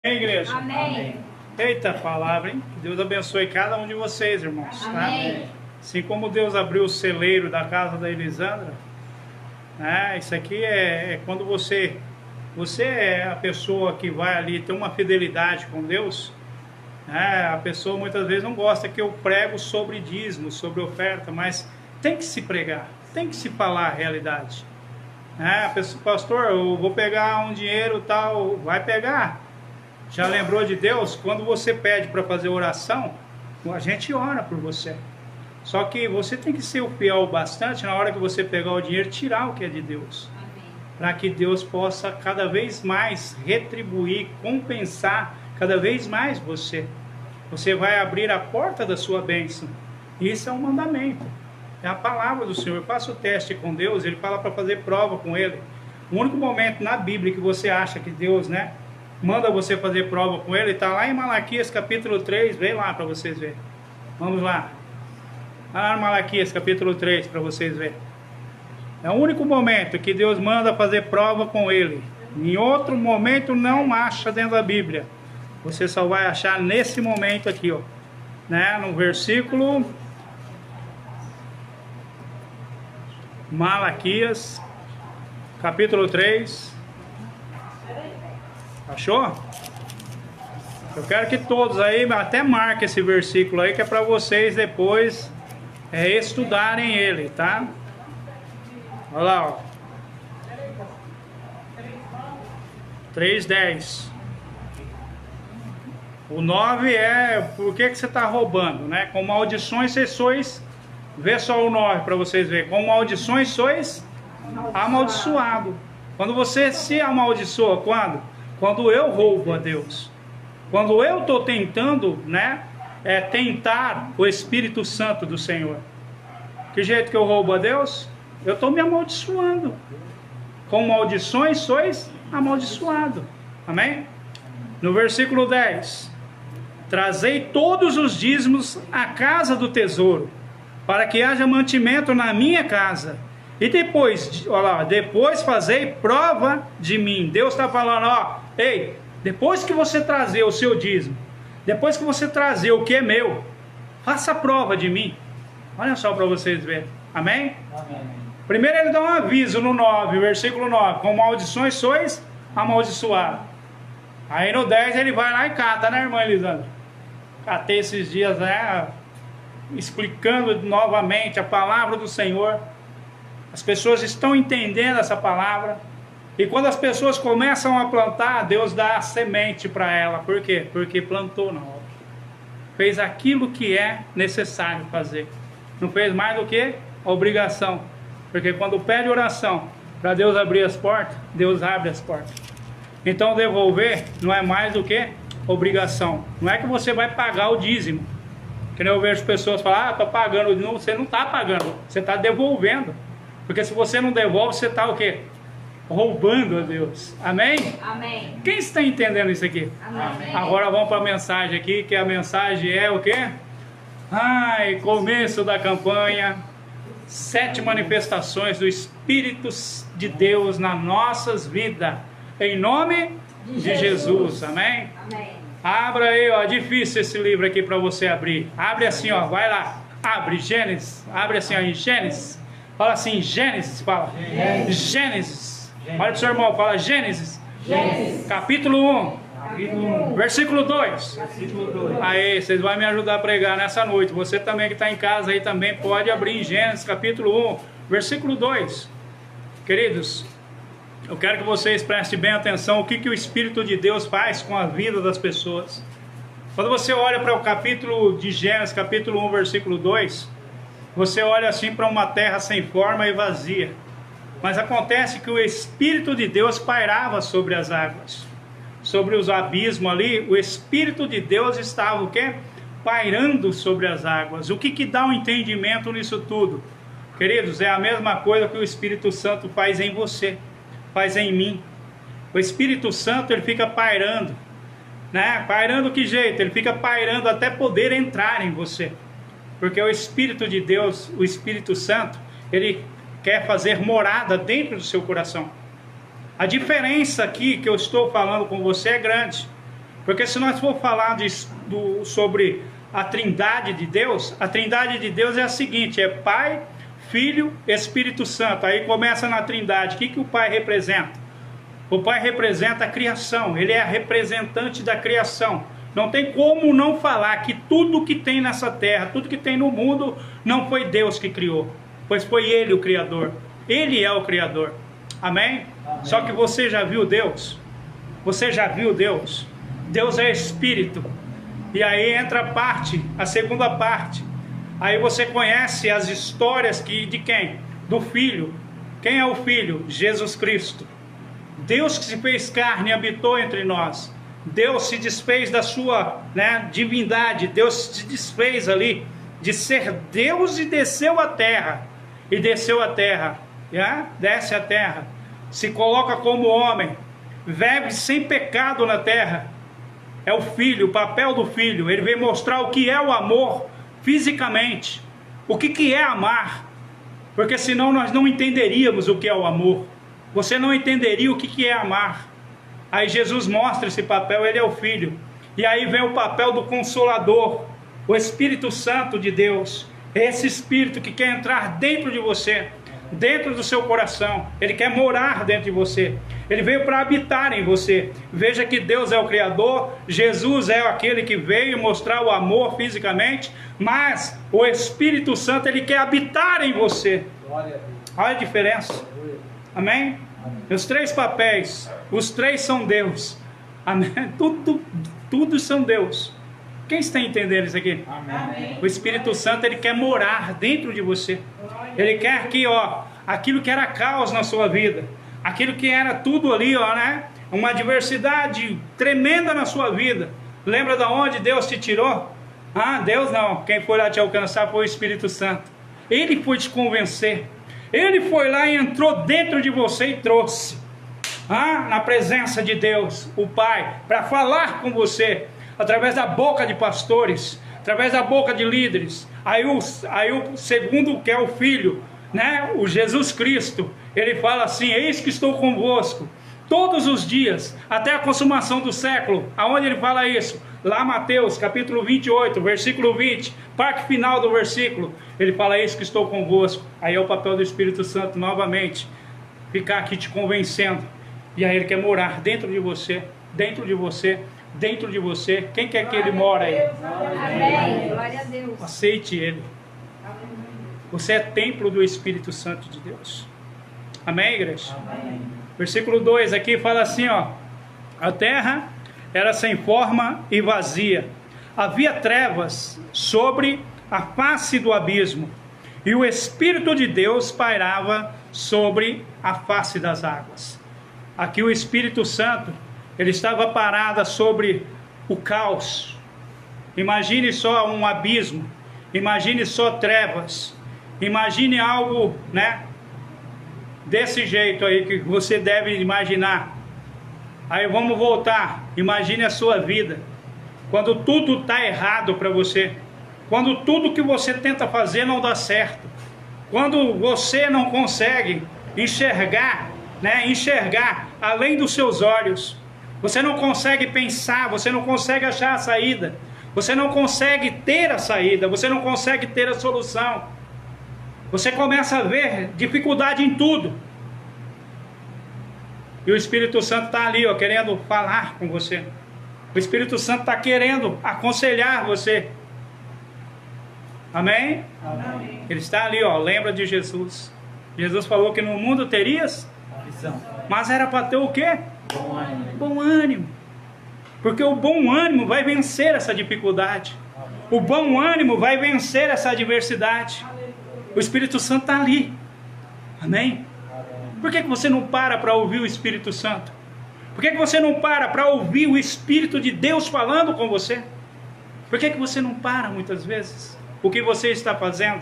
Amém, igreja? Amém. Eita palavra, hein? Que Deus abençoe cada um de vocês, irmãos. Amém. Tá? Assim como Deus abriu o celeiro da casa da Elisandra, né? Isso aqui é quando você é a pessoa que vai ali ter uma fidelidade com Deus, né? A pessoa muitas vezes não gosta que eu prego sobre dízimo, sobre oferta, mas tem que se pregar, tem que se falar a realidade. A pessoa, pastor, eu vou pegar um dinheiro tal, vai pegar. Já lembrou de Deus? Quando você pede para fazer oração, a gente ora por você. Só que você tem que ser o fiel bastante na hora que você pegar o dinheiro, tirar o que é de Deus. Para que Deus possa cada vez mais retribuir, compensar cada vez mais você. Você vai abrir a porta da sua bênção. Isso é um mandamento. É a palavra do Senhor. Eu faço o teste com Deus, Ele fala para fazer prova com Ele. O único momento na Bíblia que você acha que Deus, manda você fazer prova com Ele, está lá em Malaquias capítulo 3, vem lá para vocês verem. Vamos lá. Lá em Malaquias capítulo 3 para vocês verem. É o único momento que Deus manda fazer prova com Ele. Em outro momento não acha dentro da Bíblia. Você só vai achar nesse momento aqui, ó, no versículo Malaquias capítulo 3. Achou? Eu quero que todos aí até marquem esse versículo aí, que é para vocês depois estudarem ele, tá? Olha lá, ó. 3:10. O 9 é por que você está roubando, Com maldições vocês sois. Vê só o 9 para vocês verem. Com maldições sois amaldiçoado. Quando você se amaldiçoa, quando eu roubo a Deus, quando eu estou tentando, tentar o Espírito Santo do Senhor. Que jeito que eu roubo a Deus? Eu estou me amaldiçoando. Com maldições sois amaldiçoado. Amém? No versículo 10: trazei todos os dízimos à casa do tesouro, para que haja mantimento na minha casa. E depois, olha lá, depois fazei prova de mim. Deus está falando, ei, depois que você trazer o seu dízimo, depois que você trazer o que é meu, faça prova de mim. Olha só para vocês verem. Amém? Amém. Primeiro ele dá um aviso no 9, versículo 9. Com maldições sois amaldiçoados. Aí no 10 ele vai lá e cata, irmã Elisandra? Catei esses dias, explicando novamente a palavra do Senhor. As pessoas estão entendendo essa palavra. E quando as pessoas começam a plantar, Deus dá a semente para ela. Por quê? Porque plantou na obra. Fez aquilo que é necessário fazer. Não fez mais do que obrigação. Porque quando pede oração para Deus abrir as portas, Deus abre as portas. Então devolver não é mais do que obrigação. Não é que você vai pagar o dízimo. Que nem eu vejo pessoas falar, estou pagando. Não, você não está pagando, você está devolvendo. Porque se você não devolve, você está o quê? Roubando a Deus. Amém? Amém. Quem está entendendo isso aqui? Amém. Agora vamos para a mensagem aqui, que a mensagem é o quê? Começo da campanha. 7 manifestações do Espírito de Deus nas nossas vidas. Em nome de Jesus. Amém? Amém. Abra aí, ó. É difícil esse livro aqui para você abrir. Abre assim, ó. Vai lá. Abre Gênesis. Abre assim, ó. Em Gênesis. Fala assim, Gênesis, fala. Gênesis. Olha para o seu irmão, fala Gênesis. Gênesis. Capítulo 1. Versículo 2. Aí, vocês vão me ajudar a pregar nessa noite. Você também que está em casa aí também pode abrir em Gênesis, capítulo 1, versículo 2. Queridos, eu quero que vocês prestem bem atenção o que o Espírito de Deus faz com a vida das pessoas. Quando você olha para o capítulo de Gênesis, capítulo 1, versículo 2, você olha assim para uma terra sem forma e vazia. Mas acontece que o Espírito de Deus pairava sobre as águas. Sobre os abismos ali, o Espírito de Deus estava o quê? Pairando sobre as águas. O que dá um entendimento nisso tudo? Queridos, é a mesma coisa que o Espírito Santo faz em você, faz em mim. O Espírito Santo, ele fica pairando. Pairando que jeito? Ele fica pairando até poder entrar em você. Porque o Espírito de Deus, o Espírito Santo, ele quer fazer morada dentro do seu coração. A diferença aqui que eu estou falando com você é grande. Porque se nós for falar sobre a trindade de Deus, a trindade de Deus é a seguinte, é Pai, Filho, Espírito Santo. Aí começa na trindade. O que o Pai representa? O Pai representa a criação, ele é a representante da criação. Não tem como não falar que tudo que tem nessa terra, tudo que tem no mundo, não foi Deus que criou, pois foi Ele o Criador. Ele é o Criador. Amém? Amém. Só que você já viu Deus? Você já viu Deus? Deus é Espírito. E aí entra a segunda parte. Aí você conhece as histórias de quem? Do Filho. Quem é o Filho? Jesus Cristo. Deus que se fez carne e habitou entre nós. Deus se desfez da sua divindade. Deus se desfez ali de ser Deus e desceu à terra. E desceu à terra. Desce à terra. Se coloca como homem. Vive sem pecado na terra. É o Filho, o papel do Filho. Ele veio mostrar o que é o amor fisicamente. O que é amar. Porque senão nós não entenderíamos o que é o amor. Você não entenderia o que é amar. Aí Jesus mostra esse papel, ele é o Filho. E aí vem o papel do Consolador, o Espírito Santo de Deus. Esse Espírito que quer entrar dentro de você, dentro do seu coração. Ele quer morar dentro de você. Ele veio para habitar em você. Veja que Deus é o Criador, Jesus é aquele que veio mostrar o amor fisicamente, mas o Espírito Santo, ele quer habitar em você. Olha a diferença. Amém? Amém? Os três papéis, os três são Deus. Amém? Tudo são Deus. Quem está entendendo isso aqui? Amém. O Espírito Santo, ele quer morar dentro de você. Ele quer que, aquilo que era caos na sua vida, aquilo que era tudo ali, uma adversidade tremenda na sua vida. Lembra de onde Deus te tirou? Deus não. Quem foi lá te alcançar foi o Espírito Santo. Ele foi te convencer. Ele foi lá e entrou dentro de você e trouxe na presença de Deus, o Pai, para falar com você, através da boca de pastores, através da boca de líderes. Aí o segundo, que é o Filho, o Jesus Cristo, ele fala assim: eis que estou convosco todos os dias, até a consumação do século. Aonde ele fala isso? Lá Mateus capítulo 28, versículo 20, parte final do versículo, ele fala: eis que estou convosco. Aí é o papel do Espírito Santo novamente, ficar aqui te convencendo. E aí ele quer morar dentro de você, dentro de você, dentro de você. Quem quer que ele mora aí? Amém. Glória a Deus. Aceite ele. Você é templo do Espírito Santo de Deus. Amém, igreja? Amém. Versículo 2 aqui fala assim, a terra era sem forma e vazia. Havia trevas sobre a face do abismo, e o Espírito de Deus pairava sobre a face das águas. Aqui o Espírito Santo, ele estava parado sobre o caos. Imagine só um abismo, imagine só trevas, imagine algo, desse jeito aí que você deve imaginar. Aí vamos voltar, imagine a sua vida, quando tudo está errado para você, quando tudo que você tenta fazer não dá certo, quando você não consegue enxergar além dos seus olhos, você não consegue pensar, você não consegue achar a saída, você não consegue ter a saída, você não consegue ter a solução, você começa a ver dificuldade em tudo, e o Espírito Santo está ali, querendo falar com você. O Espírito Santo está querendo aconselhar você. Amém? Amém? Ele está ali, lembra de Jesus. Jesus falou que no mundo terias aflição, mas era para ter o quê? Bom ânimo. Bom ânimo. Porque o bom ânimo vai vencer essa dificuldade. O bom ânimo vai vencer essa adversidade. O Espírito Santo está ali. Amém? Por que você não para ouvir o Espírito Santo? Por que você não para ouvir o Espírito de Deus falando com você? Por que você não para muitas vezes? O que você está fazendo?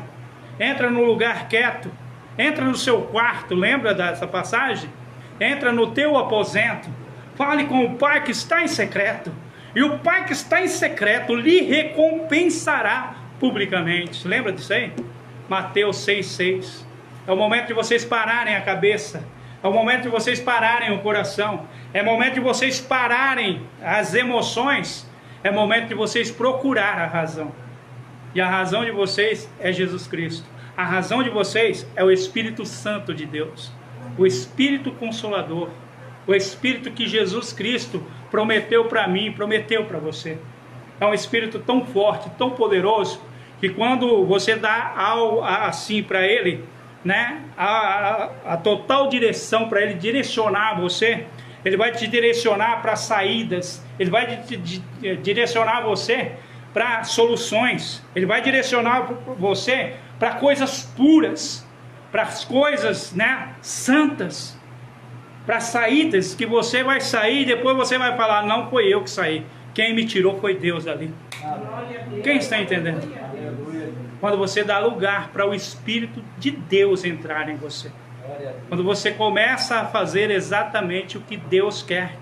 Entra no lugar quieto. Entra no seu quarto. Lembra dessa passagem? Entra no teu aposento. Fale com o Pai que está em secreto. E o Pai que está em secreto lhe recompensará publicamente. Lembra disso aí? Mateus 6,6. É o momento de vocês pararem a cabeça. É o momento de vocês pararem o coração. É momento de vocês pararem as emoções. É momento de vocês procurar a razão. E a razão de vocês é Jesus Cristo. A razão de vocês é o Espírito Santo de Deus. O Espírito Consolador. O Espírito que Jesus Cristo prometeu para mim, prometeu para você. É um Espírito tão forte, tão poderoso, que quando você dá algo assim para Ele, né, a total direção para Ele direcionar você, Ele vai te direcionar para saídas, Ele vai direcionar você para soluções, Ele vai direcionar você para coisas puras, para as coisas, né, santas, para saídas que você vai sair e depois você vai falar, não foi eu que saí, quem me tirou foi Deus ali. Quem está entendendo? Quando você dá lugar para o Espírito de Deus entrar em você. Quando você começa a fazer exatamente o que Deus quer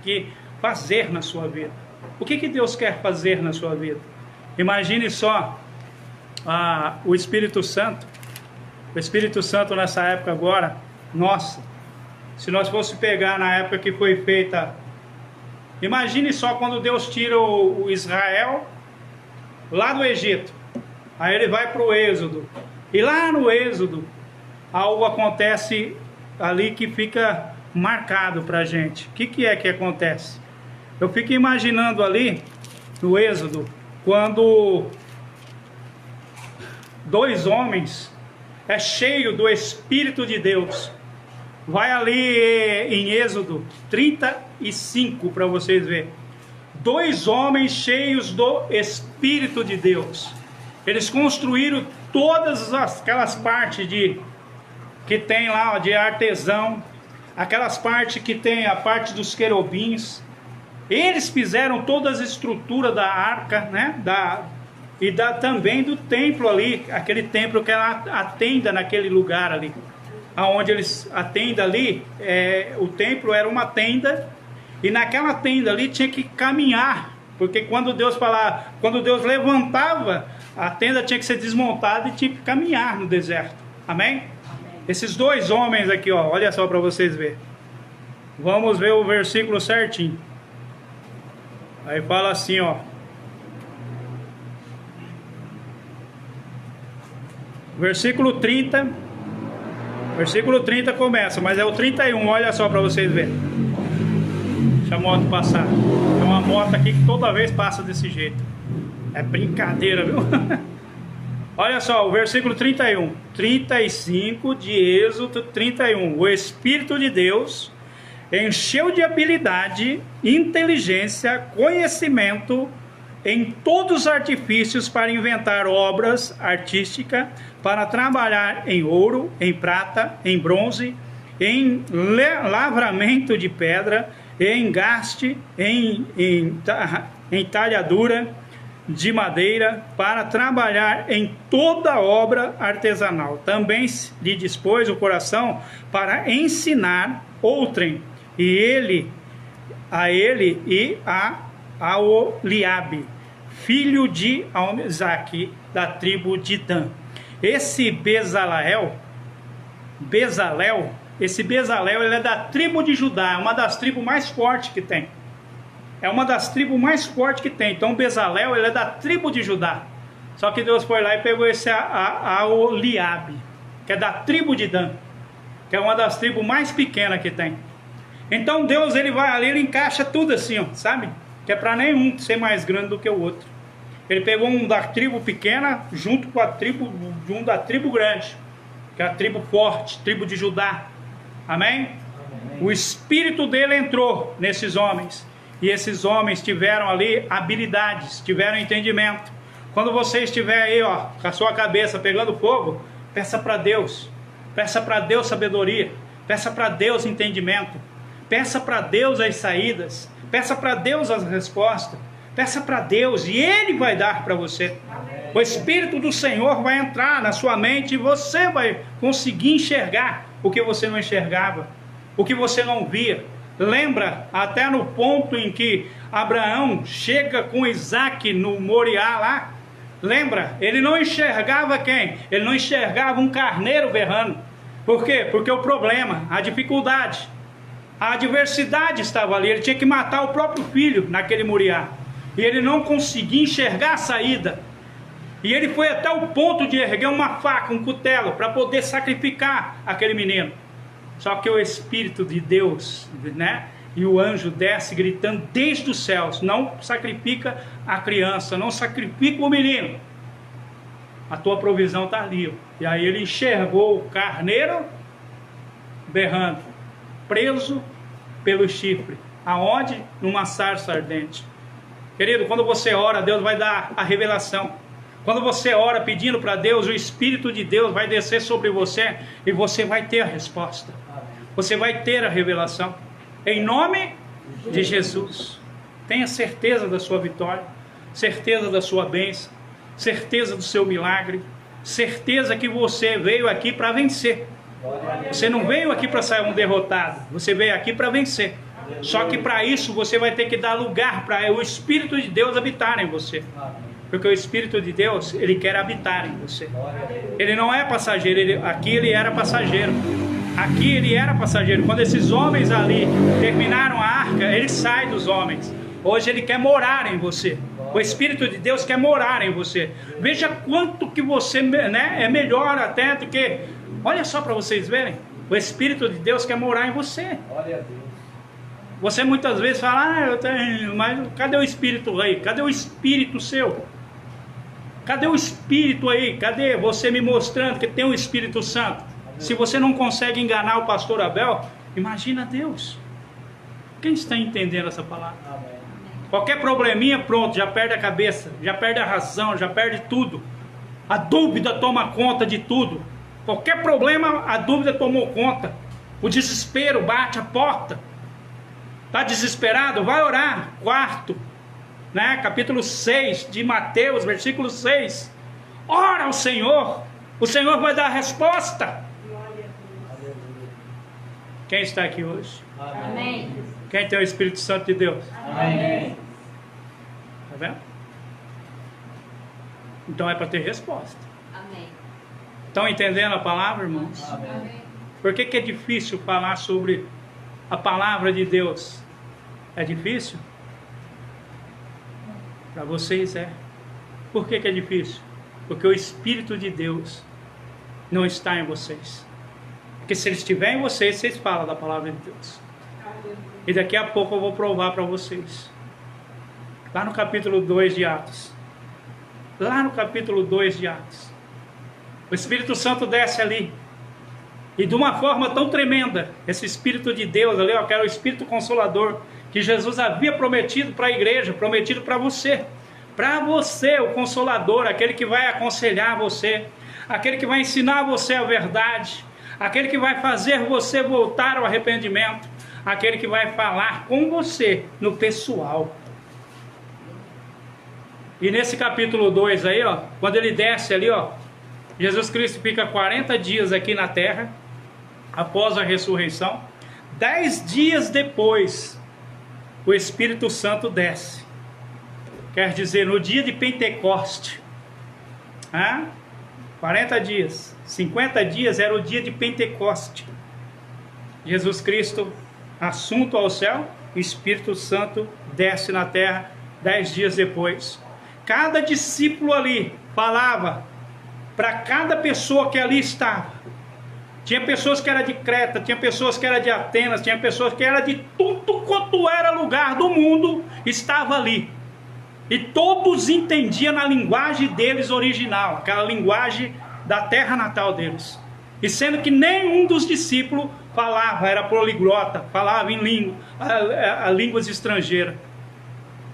fazer na sua vida. O que Deus quer fazer na sua vida? Imagine só o Espírito Santo. O Espírito Santo nessa época agora, nossa, se nós fosse pegar na época que foi feita, imagine só quando Deus tira o Israel lá do Egito, aí ele vai para o Êxodo, e lá no Êxodo algo acontece ali que fica marcado para a gente. O que é que acontece? Eu fico imaginando ali no Êxodo, quando dois homens é cheio do Espírito de Deus. Vai ali em Êxodo 35 para vocês verem. Dois homens cheios do Espírito de Deus. Eles construíram todas aquelas partes que tem lá de artesão, aquelas partes que tem a parte dos querubins. Eles fizeram todas as estruturas da arca, né? Também do templo ali, aquele templo que era a tenda naquele lugar ali. Aonde a tenda ali, o templo era uma tenda, e naquela tenda ali tinha que caminhar, porque quando Deus levantava, a tenda tinha que ser desmontada e tinha que caminhar no deserto. Amém? Esses dois homens aqui, ó, olha só para vocês verem. Vamos ver o versículo certinho. Aí fala assim, ó. Versículo 30. Versículo 30 começa, mas é o 31, olha só para vocês verem. Deixa a moto passar. É uma moto aqui que toda vez passa desse jeito. É brincadeira, viu? Olha só, o versículo 31. 35 de Êxodo 31. O Espírito de Deus encheu de habilidade, inteligência, conhecimento em todos os artifícios para inventar obras artísticas, para trabalhar em ouro, em prata, em bronze, em lavramento de pedra, em engaste, em talhadura de madeira, para trabalhar em toda obra artesanal. Também lhe dispôs o coração para ensinar outrem, e a Aholiabe, filho de Amizaqui, da tribo de Dan. Esse Bezalel, ele é da tribo de Judá, é uma das tribos mais fortes que tem. Então Bezalel, ele é da tribo de Judá. Só que Deus foi lá e pegou esse Aholiabe, que é da tribo de Dan, que é uma das tribos mais pequenas que tem. Então Deus, ele vai ali, ele encaixa tudo assim, ó, sabe? Que é para nenhum ser mais grande do que o outro. Ele pegou um da tribo pequena junto com um da tribo grande, que é a tribo forte, tribo de Judá. Amém? O Espírito dele entrou nesses homens, e esses homens tiveram ali habilidades, tiveram entendimento. Quando você estiver aí, ó, com a sua cabeça pegando fogo, peça para Deus sabedoria, peça para Deus entendimento, peça para Deus as saídas, peça para Deus as respostas, peça para Deus e Ele vai dar para você. O Espírito do Senhor vai entrar na sua mente e você vai conseguir enxergar o que você não enxergava, o que você não via. Lembra até no ponto em que Abraão chega com Isaac no Moriá lá? Lembra? Ele não enxergava quem? Ele não enxergava um carneiro berrando. Por quê? Porque o problema, a A adversidade estava ali, ele tinha que matar o próprio filho naquele Moriá. E ele não conseguia enxergar a saída. E ele foi até o ponto de erguer uma faca, um cutelo, para poder sacrificar aquele menino. Só que o Espírito de Deus, né? E o anjo desce gritando desde os céus: não sacrifica a criança, não sacrifica o menino. A tua provisão está ali. Ó. E aí ele enxergou o carneiro berrando, preso pelo chifre. Aonde? Numa sarça ardente. Querido, quando você ora, Deus vai dar a revelação. Quando você ora pedindo para Deus, o Espírito de Deus vai descer sobre você e você vai ter a resposta. Você vai ter a revelação. Em nome de Jesus. Tenha certeza da sua vitória, certeza da sua bênção, certeza do seu milagre, certeza que você veio aqui para vencer. Você não veio aqui para sair um derrotado, você veio aqui para vencer. Só que para isso você vai ter que dar lugar para o Espírito de Deus habitar em você. Porque o Espírito de Deus, ele quer habitar em você. Ele não é passageiro, aqui ele era passageiro. Aqui ele era passageiro. Quando esses homens ali terminaram a arca, ele sai dos homens. Hoje ele quer morar em você. O Espírito de Deus quer morar em você. Veja quanto que você, né, é melhor até do que... Olha só para vocês verem. O Espírito de Deus quer morar em você. Glória a Deus. Você muitas vezes fala: eu tenho, mas cadê o Espírito aí? Cadê o Espírito seu? Cadê o Espírito aí? Cadê você me mostrando que tem o Espírito Santo? Se você não consegue enganar o pastor Abel, imagina Deus. Quem está entendendo essa palavra? Amém. Qualquer probleminha, pronto, já perde a cabeça, já perde a razão, já perde tudo. A dúvida toma conta de tudo. Qualquer problema, a dúvida tomou conta. O desespero bate a porta. Está desesperado? Vai orar. Quarto, né? Capítulo 6 de Mateus, versículo 6. Ora ao Senhor. O Senhor vai dar a resposta. Quem está aqui hoje? Amém. Quem tem o Espírito Santo de Deus? Amém. Tá vendo? Então é para ter resposta. Amém. Estão entendendo a palavra, irmãos? Amém. Por que é difícil falar sobre a palavra de Deus? É difícil? Para vocês é. Por que é difícil? Porque o Espírito de Deus não está em vocês. Porque se ele estiver em vocês, vocês falam da palavra de Deus. E daqui a pouco eu vou provar para vocês. Lá no capítulo 2 de Atos. Lá no capítulo 2 de Atos. O Espírito Santo desce ali. E de uma forma tão tremenda, esse Espírito de Deus ali, ó, que era o Espírito Consolador, que Jesus havia prometido para a igreja, prometido para você. Para você, o Consolador, aquele que vai aconselhar você, aquele que vai ensinar você a verdade, aquele que vai fazer você voltar ao arrependimento, aquele que vai falar com você no pessoal. E nesse capítulo 2 aí, ó, quando ele desce ali, ó, Jesus Cristo fica 40 dias aqui na terra, após a ressurreição. 10 dias depois, o Espírito Santo desce. Quer dizer, no dia de Pentecoste, 40 dias, 50 dias era o dia de Pentecoste. Jesus Cristo assunto ao céu, o Espírito Santo desce na terra 10 dias depois. Cada discípulo ali falava para cada pessoa que ali estava. Tinha pessoas que eram de Creta, tinha pessoas que eram de Atenas, tinha pessoas que eram de tudo quanto era lugar do mundo, estava ali. E todos entendiam na linguagem deles original, aquela linguagem da terra natal deles. E sendo que nenhum dos discípulos falava, era poliglota, falava em línguas estrangeiras.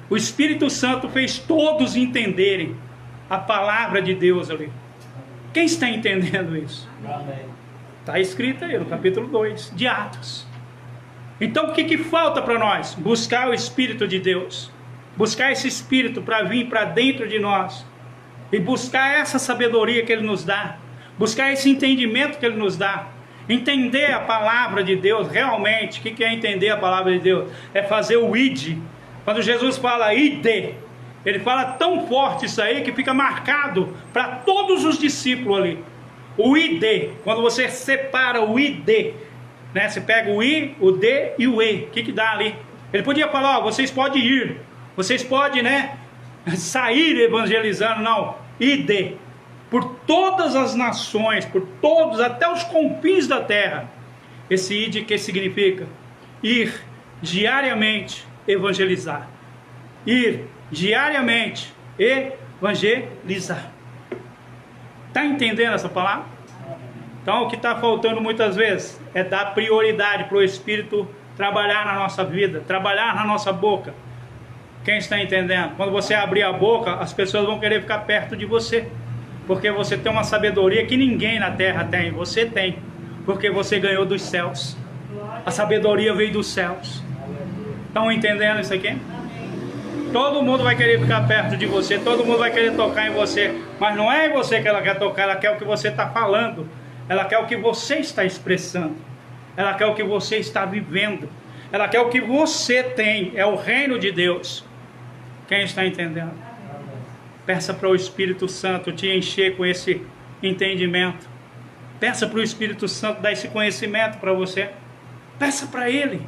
O Espírito Santo fez todos entenderem a palavra de Deus ali. Quem está entendendo isso? Amém. Está escrito aí no capítulo 2 de Atos. Então o que falta para nós? Buscar o Espírito de Deus. Buscar esse Espírito para vir para dentro de nós. E buscar essa sabedoria que Ele nos dá. Buscar esse entendimento que Ele nos dá. Entender a palavra de Deus realmente. O que é entender a palavra de Deus? É fazer o id. Quando Jesus fala ide, Ele fala tão forte isso aí que fica marcado para todos os discípulos ali. O ID, quando você separa o ID, né? Você pega o I, o D e o E. O que dá ali? Ele podia falar, ó, vocês podem ir, vocês podem, né, sair evangelizando. Não, ide por todas as nações, por todos, até os confins da terra. Esse ide, que significa? Ir diariamente evangelizar. Ir diariamente evangelizar. Está entendendo essa palavra? Então o que está faltando muitas vezes é dar prioridade para o Espírito trabalhar na nossa vida, trabalhar na nossa boca. Quem está entendendo? Quando você abrir a boca, as pessoas vão querer ficar perto de você, porque você tem uma sabedoria que ninguém na terra tem. Você tem, porque você ganhou dos céus. A sabedoria veio dos céus. Estão entendendo isso aqui? Todo mundo vai querer ficar perto de você, todo mundo vai querer tocar em você, mas não é em você que ela quer tocar, ela quer o que você está falando, ela quer o que você está expressando, ela quer o que você está vivendo, ela quer o que você tem, é o reino de Deus. Quem está entendendo? Peça para o Espírito Santo te encher com esse entendimento, peça para o Espírito Santo dar esse conhecimento para você, peça para Ele,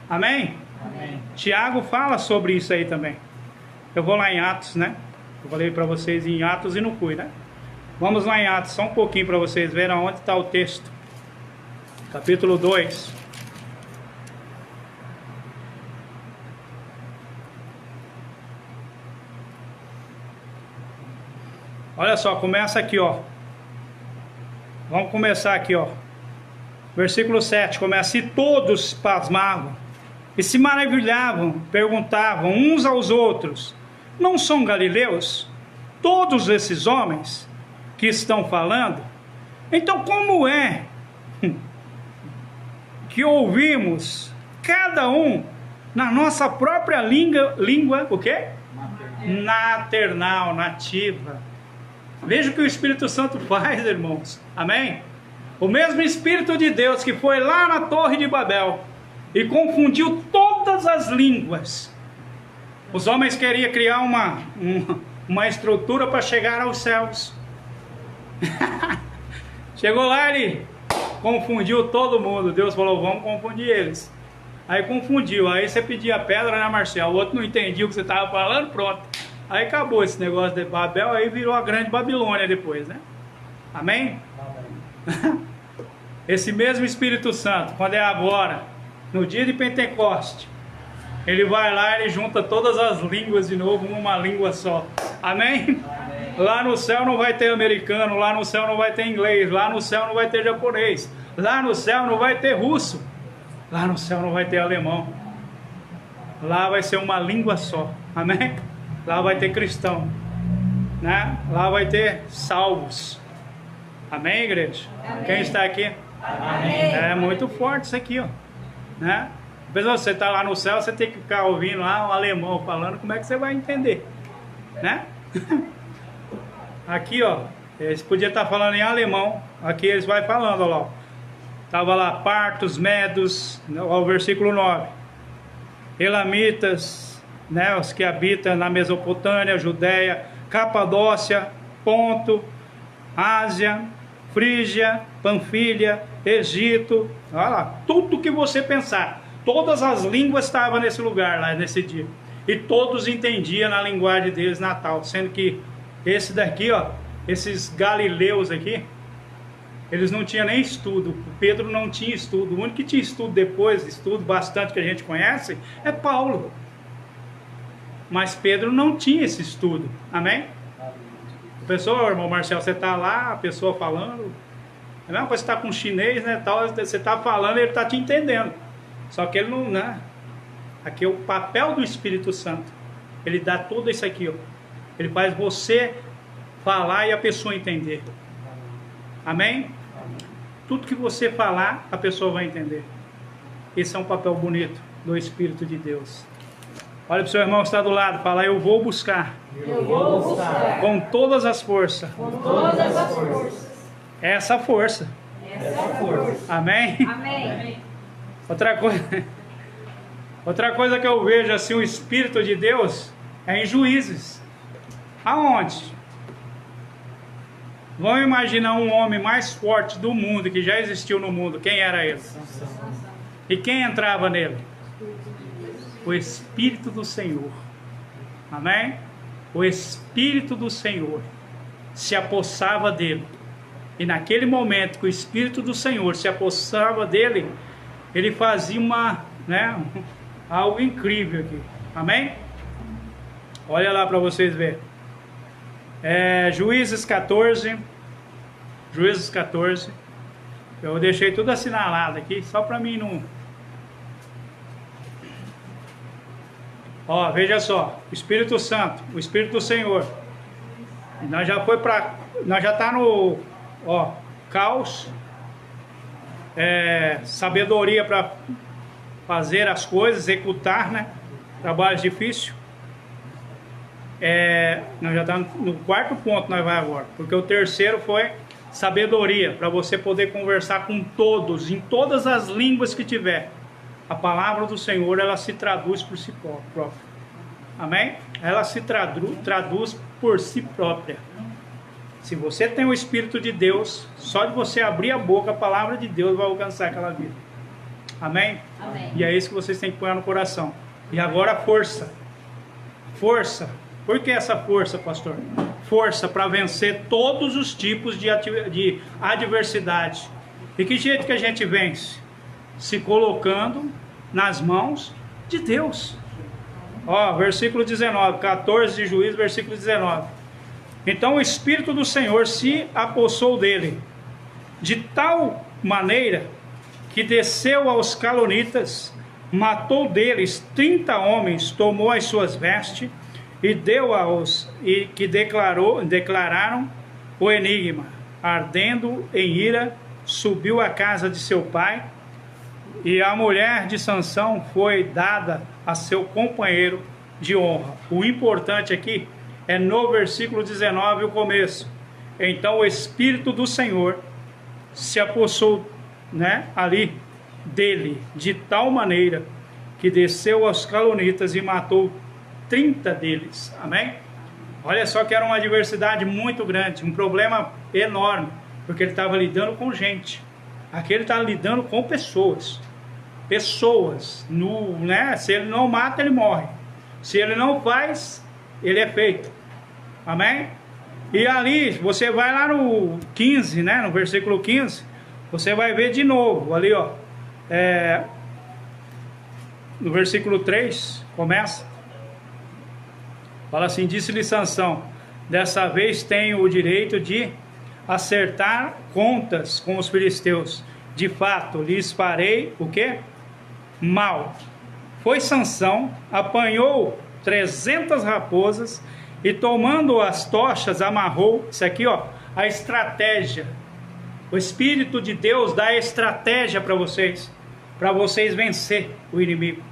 amém? Amém. Tiago fala sobre isso aí também. Eu vou lá em Atos, né? Eu falei para vocês em Atos e não fui, né? Vamos lá em Atos, só um pouquinho para vocês verem onde está o texto. Capítulo 2. Olha só, começa aqui, ó. Vamos começar aqui, ó. Versículo 7 começa: e todos pasmavam e se maravilhavam, perguntavam uns aos outros: não são galileus todos esses homens que estão falando? Então como é que ouvimos cada um na nossa própria língua o quê? Maternal, nativa. Veja o que o Espírito Santo faz, irmãos, amém? O mesmo Espírito de Deus que foi lá na Torre de Babel e confundiu todas as línguas. Os homens queriam criar uma estrutura para chegar aos céus. Chegou lá, ele confundiu todo mundo. Deus falou: vamos confundir eles. Aí confundiu. Aí você pedia pedra, né, Marcelo? O outro não entendia o que você estava falando, pronto. Aí acabou esse negócio de Babel. Aí virou a grande Babilônia depois, né? Amém? Amém. Esse mesmo Espírito Santo, quando é agora, no dia de Pentecoste, ele vai lá e ele junta todas as línguas de novo numa língua só. Amém? Amém? Lá no céu não vai ter americano, lá no céu não vai ter inglês, lá no céu não vai ter japonês, lá no céu não vai ter russo, lá no céu não vai ter alemão. Lá vai ser uma língua só. Amém? Lá vai ter cristão, né? Lá vai ter salvos. Amém, igreja? Amém. Quem está aqui? Amém. É muito forte isso aqui, ó, né? Apesar de você estar lá no céu, você tem que ficar ouvindo lá um alemão falando, como é que você vai entender, né? Aqui, ó, eles podiam estar falando em alemão, aqui eles vão falando, ó lá. Estava lá partos, medos, ó, o versículo 9. Elamitas, né, os que habitam na Mesopotâmia, Judéia, Capadócia, Ponto, Ásia, Frígia, Panfilha, Egito, olha lá, tudo que você pensar, todas as línguas estavam nesse lugar lá nesse dia, e todos entendiam na linguagem deles natal, sendo que esse daqui, ó, esses galileus aqui, eles não tinham nem estudo. Pedro não tinha estudo. O único que tinha estudo depois, estudo bastante que a gente conhece, é Paulo. Mas Pedro não tinha esse estudo. Amém? A pessoa, irmão Marcelo, você está lá, a pessoa falando, é a mesma coisa que você está com um chinês, né, tal, você está falando e ele está te entendendo. Só que ele não, né? Aqui é o papel do Espírito Santo. Ele dá tudo isso aqui, ó. Ele faz você falar e a pessoa entender. Amém? Tudo que você falar, a pessoa vai entender. Esse é um papel bonito do Espírito de Deus. Olha para o seu irmão que está do lado, fala: eu vou buscar. Eu vou buscar. Com todas as forças. Com todas as forças. Essa força. Essa força. Amém? Amém. Outra coisa que eu vejo assim, o Espírito de Deus é em Juízes. Aonde? Vamos imaginar um homem mais forte do mundo, que já existiu no mundo. Quem era ele? E quem entrava nele? O Espírito do Senhor. Amém? O Espírito do Senhor se apossava dele. E naquele momento que o Espírito do Senhor se apossava dele, ele fazia algo incrível aqui. Amém? Olha lá para vocês verem. Juízes 14. Juízes 14. Eu deixei tudo assinalado aqui, só para mim não... Ó, veja só. O Espírito Santo, o Espírito do Senhor. Nós já tá no... Ó, caos. Sabedoria para fazer as coisas, executar, né? Trabalho difícil. Nós já estamos no quarto ponto, nós vai agora, porque o terceiro foi sabedoria, para você poder conversar com todos, em todas as línguas que tiver. A palavra do Senhor, ela se traduz por si própria. Amém? Ela se traduz por si própria. Se você tem o Espírito de Deus, só de você abrir a boca, a palavra de Deus vai alcançar aquela vida. Amém? Amém. E é isso que vocês têm que pôr no coração. E agora força. Força. Por que essa força, pastor? Força para vencer todos os tipos de adversidade. E que jeito que a gente vence? Se colocando nas mãos de Deus. Ó, versículo 19, 14 de Juízes, versículo 19. Então o Espírito do Senhor se apossou dele, de tal maneira que desceu aos calonitas, matou deles 30 homens, tomou as suas vestes e deu e que declararam o enigma. Ardendo em ira, subiu à casa de seu pai, e a mulher de Sansão foi dada a seu companheiro de honra. O importante aqui é no versículo 19, o começo. Então o Espírito do Senhor se apossou, ali dele, de tal maneira que desceu aos calonitas e matou 30 deles. Amém? Olha só que era uma adversidade muito grande, um problema enorme, porque ele estava lidando com gente. Aqui ele estava lidando com pessoas. Se ele não mata, ele morre. Se ele não faz, ele é feito. Amém? E ali, você vai lá no 15, no versículo 15, você vai ver de novo, ali ó, no versículo 3, começa, fala assim: disse-lhe Sansão, dessa vez tenho o direito de acertar contas com os filisteus, de fato lhes farei o quê? Mal. Foi Sansão, apanhou 300 raposas e tomando as tochas amarrou. Isso aqui ó, a estratégia. O Espírito de Deus dá estratégia para vocês vencer o inimigo.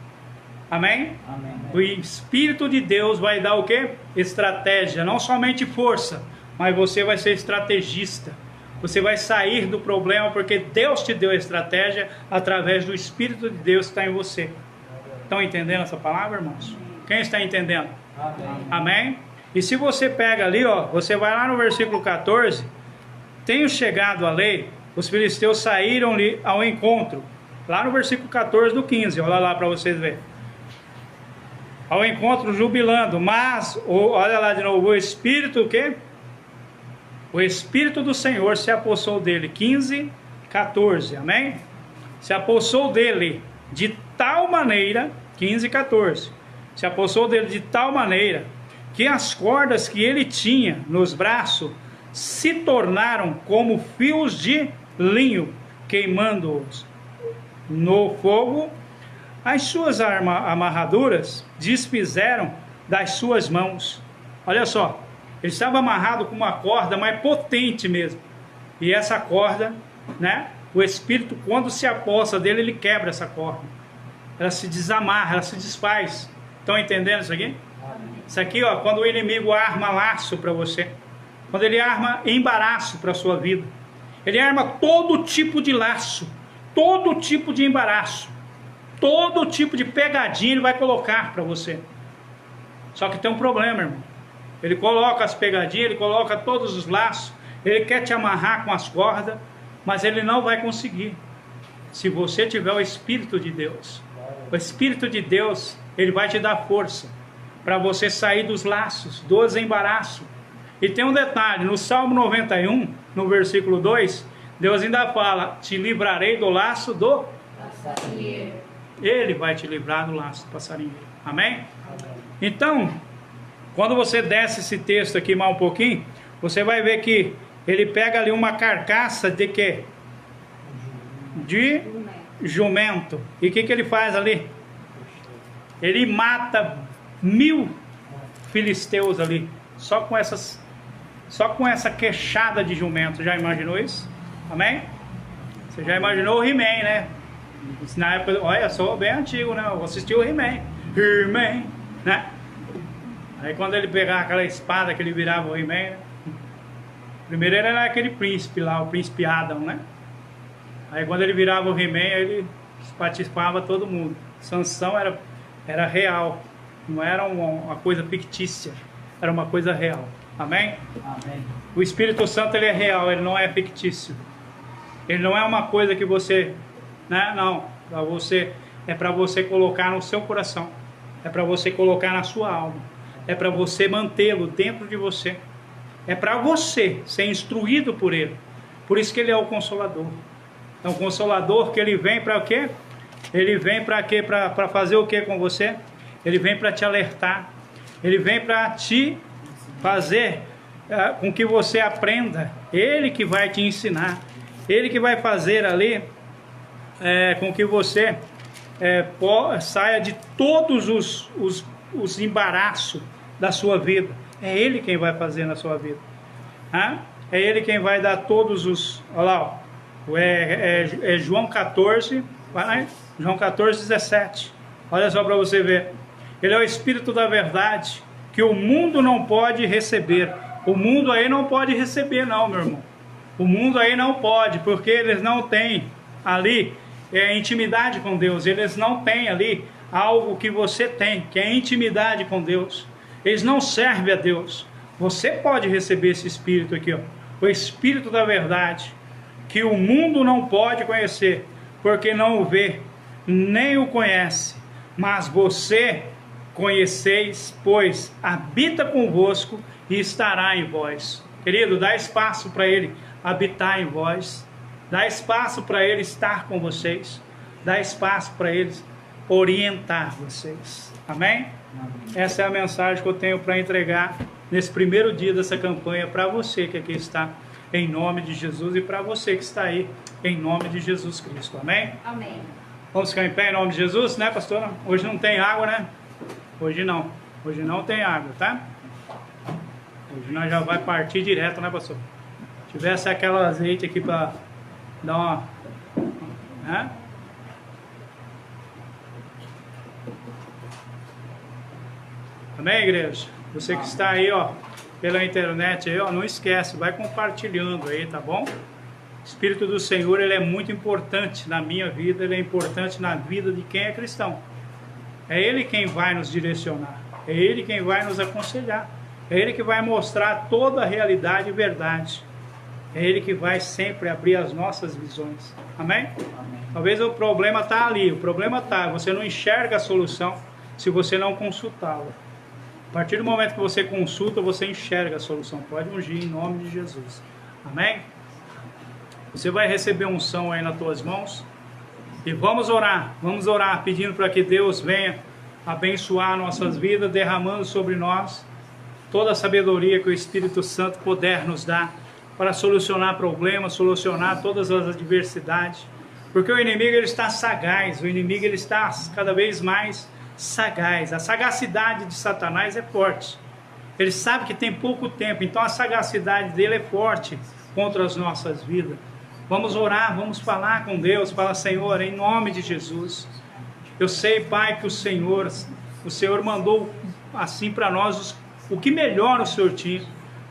Amém? Amém. O Espírito de Deus vai dar o quê? Estratégia, não somente força, mas você vai ser estrategista. Você vai sair do problema porque Deus te deu a estratégia através do Espírito de Deus que está em você. Estão entendendo essa palavra, irmãos? Quem está entendendo? Amém. Amém? E se você pega ali, ó, você vai lá no versículo 14, tenho chegado a lei, os filisteus saíram-lhe ao encontro. Lá no versículo 14 do 15, olha lá para vocês verem. Ao encontro jubilando, mas, olha lá de novo, o Espírito o quê? O Espírito do Senhor se apossou dele. 15, 14, amém? Se apossou dele de tal maneira, 15, 14, se apossou dele de tal maneira que as cordas que ele tinha nos braços se tornaram como fios de linho, queimando-os no fogo. As suas amarraduras desfizeram das suas mãos. Olha só, ele estava amarrado com uma corda mais potente mesmo. E essa corda, o Espírito, quando se apossa dele, ele quebra essa corda. Ela se desamarra, ela se desfaz. Estão entendendo isso aqui? Isso aqui, ó, quando o inimigo arma laço para você, quando ele arma embaraço para a sua vida, ele arma todo tipo de laço, todo tipo de embaraço, todo tipo de pegadinha ele vai colocar para você. Só que tem um problema, irmão. Ele coloca as pegadinhas, ele coloca todos os laços, Ele quer te amarrar com as cordas, mas ele não vai conseguir. Se você tiver o Espírito de Deus. O Espírito de Deus, ele vai te dar força para você sair dos laços, dos embaraços. E tem um detalhe, no Salmo 91, no versículo 2, Deus ainda fala, te livrarei do laço do passarinheiro. Ele vai te livrar do laço do passarinheiro. Amém? Então, quando você desce esse texto aqui mais um pouquinho, você vai ver que ele pega ali uma carcaça de quê? De jumento. E o que ele faz ali? Ele mata 1000 filisteus ali, só com essa queixada de jumento. Já imaginou isso? Amém? Você já imaginou o He-Man, né? Na época, olha, eu sou bem antigo, né? Eu assisti o He-Man, né? Aí quando ele pegava aquela espada que ele virava o He-Man, né? Primeiro ele era aquele príncipe lá, o príncipe Adam, né? Aí quando ele virava o He-Man, ele espatifava todo mundo. Sansão era real, não era uma coisa fictícia, era uma coisa real. Amém? Amém. O Espírito Santo, ele é real, ele não é fictício. Ele não é uma coisa que você, né? Não, para você, é para você colocar no seu coração, é para você colocar na sua alma, é para você mantê-lo dentro de você, é para você ser instruído por ele. Por isso que ele é o Consolador. É um Consolador que ele vem para o quê? Ele vem para quê? Para fazer o que com você? Ele vem para te alertar, ele vem para te fazer com que você aprenda. Ele que vai te ensinar, ele que vai fazer ali com que você saia de todos os embaraços da sua vida. É ele quem vai fazer na sua vida. É ele quem vai dar todos os... Olha lá, ó, João 14, vai, João 14, 17. Olha só para você ver. Ele é o Espírito da verdade, que o mundo não pode receber. O mundo aí não pode receber não, meu irmão. O mundo aí não pode, porque eles não têm ali intimidade com Deus. Eles não têm ali algo que você tem, que é intimidade com Deus. Eles não servem a Deus. Você pode receber esse Espírito aqui, ó, o Espírito da verdade, que o mundo não pode conhecer, porque não o vê, nem o conhece. Mas você conheceis, pois habita convosco e estará em vós. Querido, dá espaço para ele habitar em vós, dá espaço para ele estar com vocês, dá espaço para ele orientar vocês. Amém? Essa é a mensagem que eu tenho para entregar nesse primeiro dia dessa campanha para você que aqui está, em nome de Jesus, e para você que está aí, em nome de Jesus Cristo. Amém? Amém. Vamos ficar em pé em nome de Jesus, né, pastora? Hoje não tem água, né? Hoje não tem água, tá? Hoje nós já vai partir direto, né, pastor? Se tivesse aquele azeite aqui para dar uma... né? Amém, igreja? Você que está aí, ó, pela internet aí, ó, não esquece, vai compartilhando aí, tá bom? O Espírito do Senhor, ele é muito importante na minha vida, ele é importante na vida de quem é cristão. É ele quem vai nos direcionar, é ele quem vai nos aconselhar, é ele que vai mostrar toda a realidade e verdade, é ele que vai sempre abrir as nossas visões. Amém? Amém. Talvez o problema está ali, o problema está, você não enxerga a solução se você não consultá-la. A partir do momento que você consulta, você enxerga a solução. Pode ungir em nome de Jesus. Amém? Você vai receber unção aí nas tuas mãos. E vamos orar pedindo para que Deus venha abençoar nossas vidas, derramando sobre nós toda a sabedoria que o Espírito Santo puder nos dar para solucionar problemas, solucionar todas as adversidades. Porque o inimigo, ele está sagaz, o inimigo, ele está cada vez mais sagaz. A sagacidade de Satanás é forte. Ele sabe que tem pouco tempo, então a sagacidade dele é forte contra as nossas vidas. Vamos orar, vamos falar com Deus, fala: Senhor, em nome de Jesus, eu sei, Pai, que o Senhor mandou assim para nós o que melhor o Senhor tinha.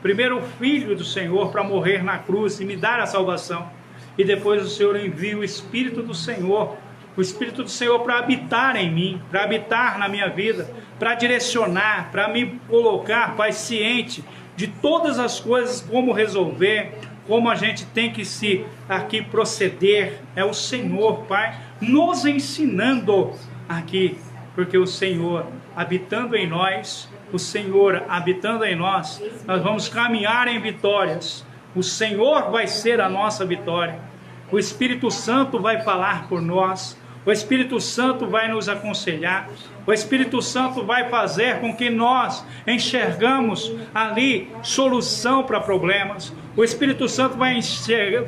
Primeiro o Filho do Senhor para morrer na cruz e me dar a salvação, e depois o Senhor envia o Espírito do Senhor, o Espírito do Senhor para habitar em mim, para habitar na minha vida, para direcionar, para me colocar, Pai, ciente de todas as coisas, como resolver, como a gente tem que se aqui proceder. É o Senhor, Pai, nos ensinando aqui, porque o Senhor habitando em nós, o Senhor habitando em nós, nós vamos caminhar em vitórias. O Senhor vai ser a nossa vitória. O Espírito Santo vai falar por nós. O Espírito Santo vai nos aconselhar. O Espírito Santo vai fazer com que nós enxergamos ali solução para problemas. O Espírito Santo vai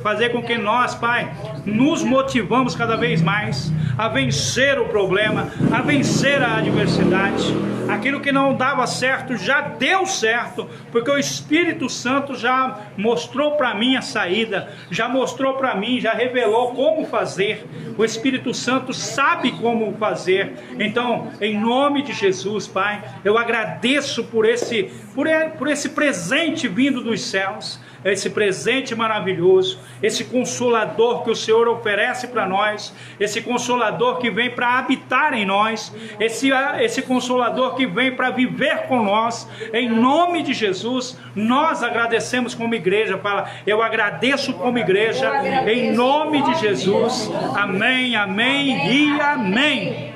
fazer com que nós, Pai, nos motivamos cada vez mais a vencer o problema, a vencer a adversidade. Aquilo que não dava certo já deu certo, porque o Espírito Santo já mostrou para mim a saída, já mostrou para mim, já revelou como fazer. O Espírito Santo sabe como fazer. Então, em nome de Jesus, Pai, eu agradeço por esse presente vindo dos céus, esse presente maravilhoso, esse consolador que o Senhor oferece para nós, esse consolador que vem para habitar em nós, esse consolador que vem para viver com nós. Em nome de Jesus, nós agradecemos como igreja. Fala, eu agradeço como igreja, em nome de Jesus. Amém, amém e amém.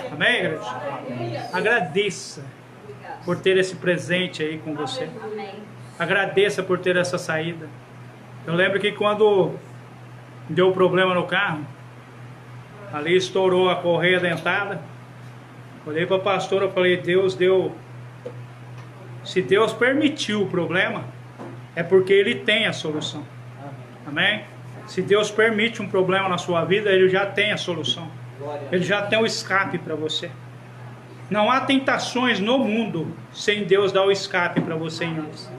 Amém, igreja? Agradeça por ter esse presente aí com você. Agradeça por ter essa saída. Eu lembro que quando deu problema no carro, ali estourou a correia dentada, olhei para a pastora e falei, Deus deu. Se Deus permitiu o problema, é porque Ele tem a solução. Amém? Se Deus permite um problema na sua vida, Ele já tem a solução. Ele já tem o escape para você. Não há tentações no mundo sem Deus dar o escape para você em nós.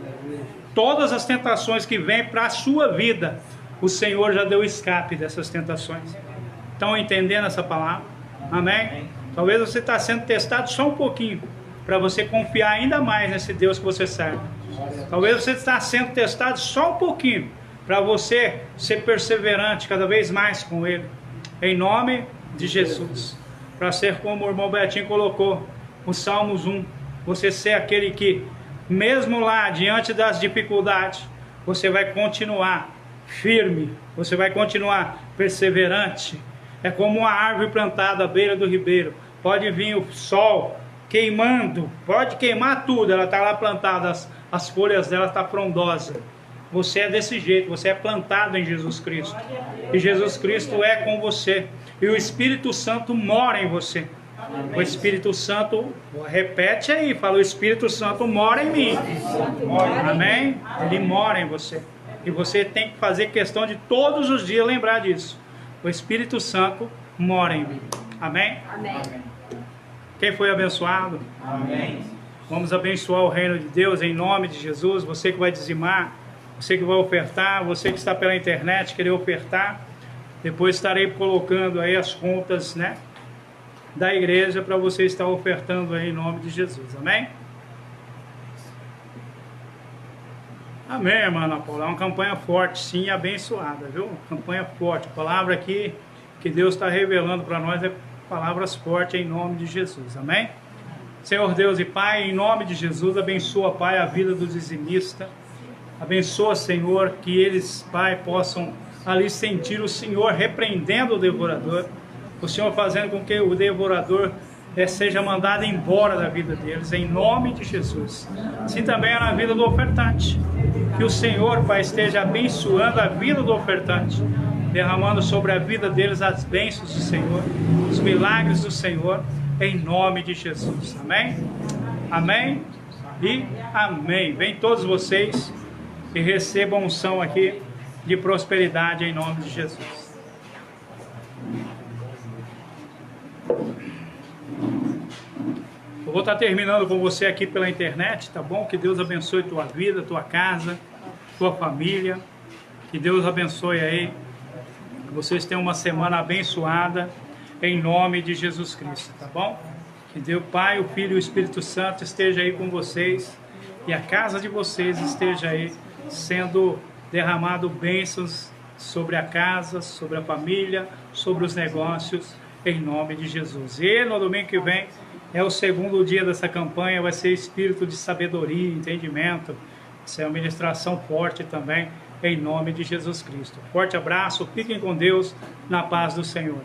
Todas as tentações que vêm para a sua vida, o Senhor já deu escape dessas tentações. Estão entendendo essa palavra? Amém? Talvez você está sendo testado só um pouquinho, para você confiar ainda mais nesse Deus que você serve. Talvez você está sendo testado só um pouquinho, para você ser perseverante cada vez mais com Ele. Em nome de Jesus. Para ser como o irmão Betinho colocou, o Salmos 1, você ser aquele que, mesmo lá, diante das dificuldades, você vai continuar firme, você vai continuar perseverante. É como uma árvore plantada à beira do ribeiro. Pode vir o sol queimando, pode queimar tudo, ela está lá plantada, as folhas dela estão frondosas. Você é desse jeito, você é plantado em Jesus Cristo. E Jesus Cristo é com você. E o Espírito Santo mora em você. O Espírito Santo, repete aí, fala, o Espírito Santo mora em mim. Amém? Ele mora em você. E você tem que fazer questão de todos os dias lembrar disso. O Espírito Santo mora em mim. Amém? Amém. Quem foi abençoado? Amém. Vamos abençoar o reino de Deus em nome de Jesus. Você que vai dizimar, você que vai ofertar, você que está pela internet querer ofertar. Depois estarei colocando aí as contas, né, da igreja para você estar ofertando aí em nome de Jesus. Amém? Amém, irmã Ana Paula. É uma campanha forte, sim, e abençoada, viu? Campanha forte. A palavra aqui que Deus está revelando para nós é palavras fortes em nome de Jesus. Amém? Senhor Deus e Pai, em nome de Jesus, abençoa, Pai, a vida do dizimista. Abençoa, Senhor, que eles, Pai, possam ali sentir o Senhor repreendendo o devorador. O Senhor fazendo com que o devorador seja mandado embora da vida deles, em nome de Jesus. Assim também é na vida do ofertante. Que o Senhor, Pai, esteja abençoando a vida do ofertante, derramando sobre a vida deles as bênçãos do Senhor, os milagres do Senhor, em nome de Jesus. Amém? Amém e amém. Vem todos vocês e recebam unção aqui de prosperidade em nome de Jesus. Eu vou estar terminando com você aqui pela internet, tá bom? Que Deus abençoe tua vida, tua casa, tua família. Que Deus abençoe aí. Que vocês tenham uma semana abençoada em nome de Jesus Cristo, tá bom? Que Deus Pai, o Filho e o Espírito Santo esteja aí com vocês e a casa de vocês esteja aí sendo derramado bênçãos sobre a casa, sobre a família, sobre os negócios, em nome de Jesus. E no domingo que vem é o segundo dia dessa campanha, vai ser espírito de sabedoria, entendimento, vai ser uma ministração forte também, em nome de Jesus Cristo. Forte abraço, fiquem com Deus, na paz do Senhor.